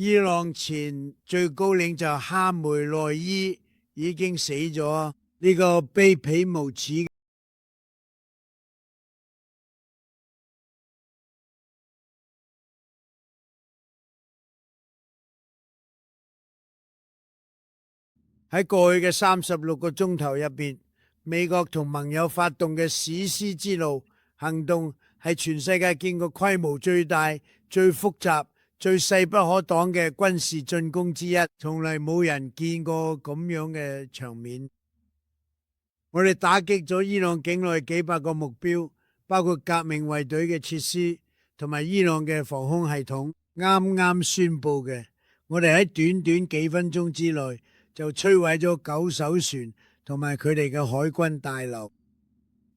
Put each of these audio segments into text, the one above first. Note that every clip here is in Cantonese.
伊朗前最高領袖哈梅內伊已經死咗，呢個卑鄙無恥喺過去嘅36個鐘頭入邊，美國同盟友發動嘅史詩之路行動係全世界見過規模最大、最複雜、最勢不可擋嘅軍事進攻之一，從嚟冇人見過咁樣嘅場面。我哋打擊咗伊朗境內幾百個目標，包括革命衛隊嘅設施同埋伊朗嘅防空系統。啱啱宣布嘅，我哋喺短短幾分鐘之內就摧毀咗9艘船同埋佢哋嘅海軍大樓。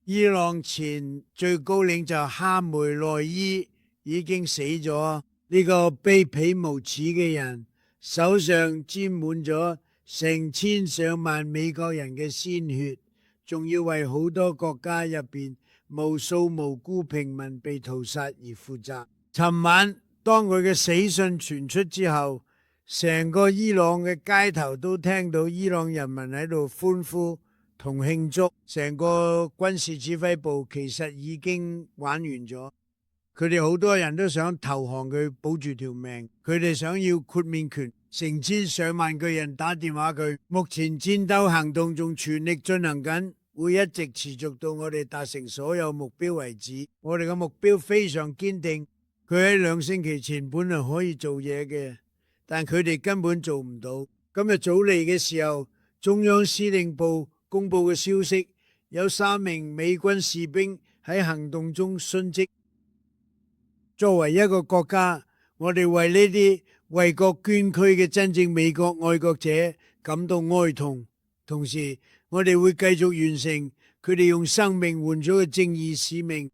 伊朗前最高領袖哈梅內伊已經死咗，呢個卑鄙無恥嘅人手上沾滿咗成千上萬美國人嘅鮮血，仲要為好多國家入邊無數無辜平民被屠殺而負責。尋晚當佢嘅死訊傳出之後，成個伊朗嘅街頭都聽到伊朗人民喺度歡呼同慶祝。成個軍事指揮部其實已經玩完咗，佢哋好多人都想投降佢，保住條命。佢哋想要豁免權，成千上萬個人打電話佢。目前戰鬥行動仲全力進行緊，會一直持續到我哋達成所有目標為止。我哋嘅目標非常堅定。佢喺2星期前本來可以做嘢嘅，但佢哋根本做唔到。今日早嚟嘅時候，中央司令部公布嘅消息，有3名美軍士兵喺行動中殉職。作為一個國家，我哋為呢啲為國捐軀嘅真正美國愛國者感到哀痛，同時我哋會繼續完成佢哋用生命換咗嘅正義使命。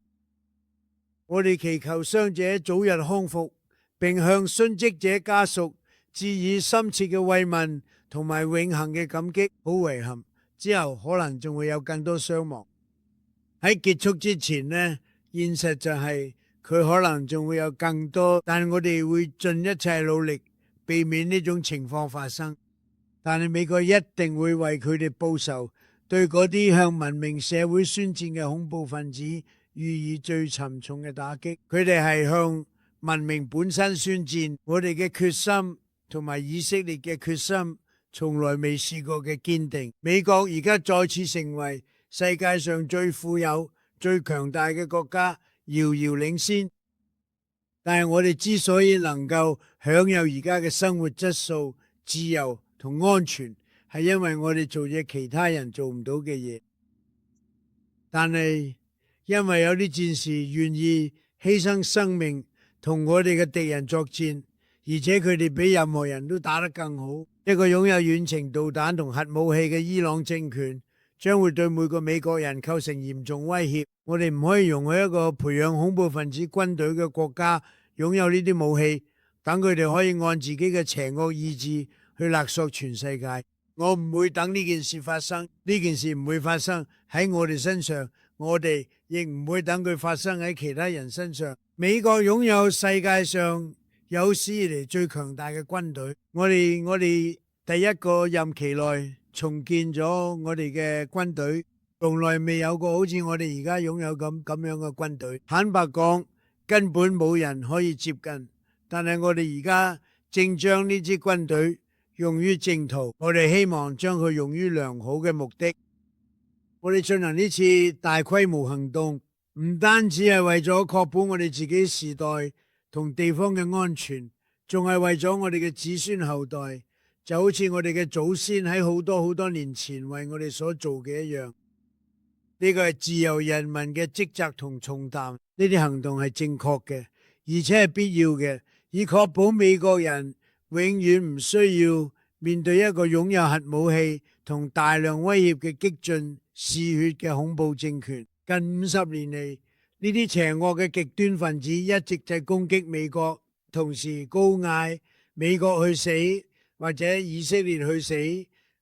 我哋祈求傷者早日康復，並向殉職者家屬致以深切嘅慰問同埋永恆嘅感激。好遺憾，之後可能仲會有更多傷亡。喺結束之前呢，現實就係佢可能仲會有更多，但我哋會盡一切努力避免呢種情況發生。但係美國一定會為佢哋報仇，對嗰啲向文明社會宣戰嘅恐怖分子予以最沉重嘅打擊。佢哋係向文明本身宣戰。我哋嘅決心同埋以色列嘅決心從來未試過嘅堅定。美國而家再次成為世界上最富有、最強大嘅國家，遙遙領先。但係我哋之所以能夠享有而家嘅生活質素、自由同安全，係因為我哋做嘢其他人做唔到嘅嘢。但係因為有啲戰士願意犧牲生命同我哋嘅敵人作戰，而且佢哋比任何人都打得更好。一個擁有遠程導彈同核武器嘅伊朗政權將會對每個美國人構成嚴重威脅。我哋唔可以容許一個培養恐怖分子軍隊嘅國家擁有呢啲武器，等佢哋可以按自己嘅邪惡意志去勒索全世界。我唔會等呢件事發生，呢件事唔會發生喺我哋身上，我哋亦唔會等佢發生喺其他人身上。美國擁有世界上有史以嚟最強大嘅軍隊。我哋第一個任期內重建咗我哋嘅軍隊，從來未有過好似我哋而家擁有咁樣嘅軍隊。坦白講，根本冇人可以接近。但係我哋而家正將呢支軍隊用於正途，我哋希望將佢用於良好嘅目的。我哋進行呢次大規模行動，唔單止係為咗確保我哋自己時代同地方嘅安全，仲係為咗我哋嘅子孫後代，就好似我哋嘅祖先喺好多年前為我哋所做嘅一樣。呢個係自由人民嘅職責同重擔。呢啲行動係正確嘅，而且係必要嘅，以確保美國人永遠唔需要面對一個擁有核武器同大量威脅嘅激進嗜血嘅恐怖政權。近50年嚟，呢啲邪惡嘅極端分子一直在攻擊美國，同時高嗌美國去死，或者以色列去死，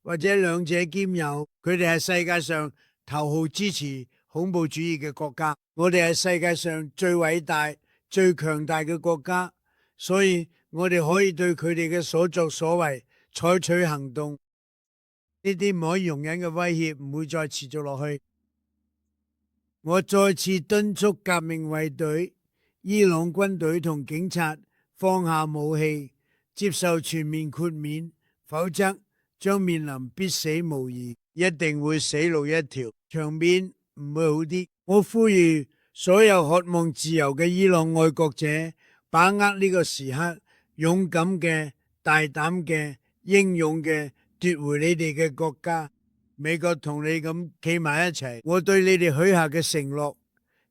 或者兩者兼有。佢哋係世界上頭號支持恐怖主義嘅國家。我哋係世界上最偉大、最強大嘅國家，所以我哋可以對佢哋嘅所作所為採取行動。呢啲唔可以容忍嘅威脅唔會再持續落去。我再次敦促革命衛隊、伊朗軍隊同警察放下武器，接受全面豁免，否則將面臨必死無疑，一定會死路一條，場面唔會好啲。我呼籲所有渴望自由嘅伊朗愛國者，把握呢個時刻，勇敢嘅、大膽嘅、英勇嘅奪回你哋嘅國家。美國同你咁企埋一齊，我對你哋許下嘅承諾，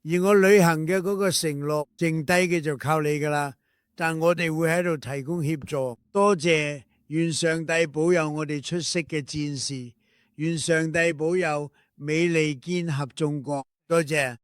而我履行嘅嗰個承諾，剩低嘅就靠你噶啦。但我哋會喺度提供協助。多謝，願上帝保佑我哋出色嘅戰士，願上帝保佑美利堅合眾國。多謝。